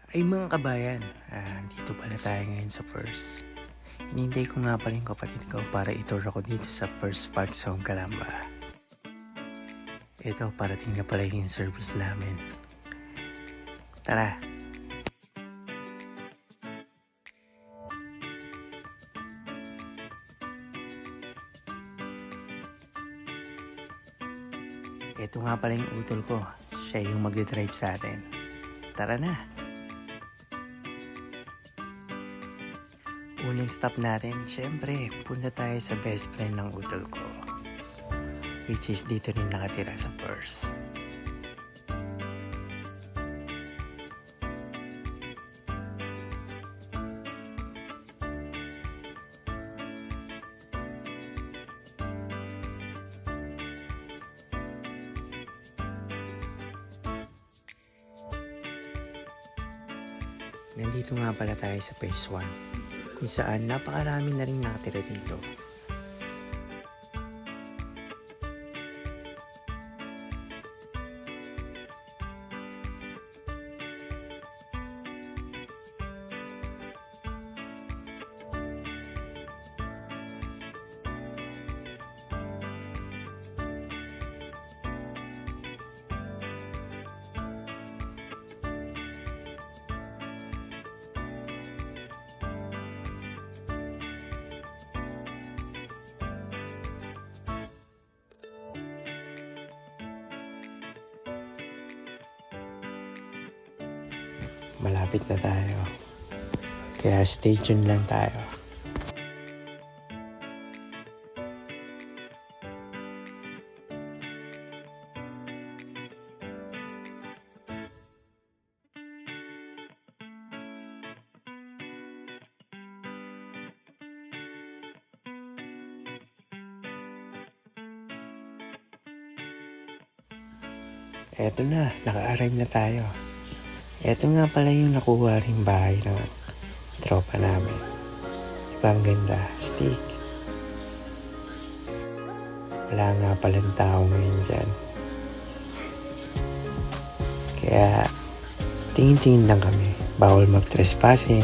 Ay mga kabayan, dito pala tayo ngayon sa First. Hinihintay ko nga pala yung kapatid ko para itour ako dito sa First Park Zone Calamba. Ito, parating na pala yung service namin. Tara! Ito nga pala yung utol ko. Siya yung magdadrive sa atin. Tara na! Unang stop natin, syempre, punta tayo sa best friend ng utol ko. Which is dito rin nakatira sa Perth. Nandito nga pala tayo sa phase 1, kung saan napakarami na rin nakatira dito. Malapit na tayo. Kaya stay tuned lang tayo. Eto na, naka-arrive na tayo. Eto nga pala yung nakuha ring bahay ng tropa namin. Diba ang ganda? Stick. Wala nga palang tao ngayon dyan. Kaya tingin-tingin lang kami. Bawal mag-trespassing.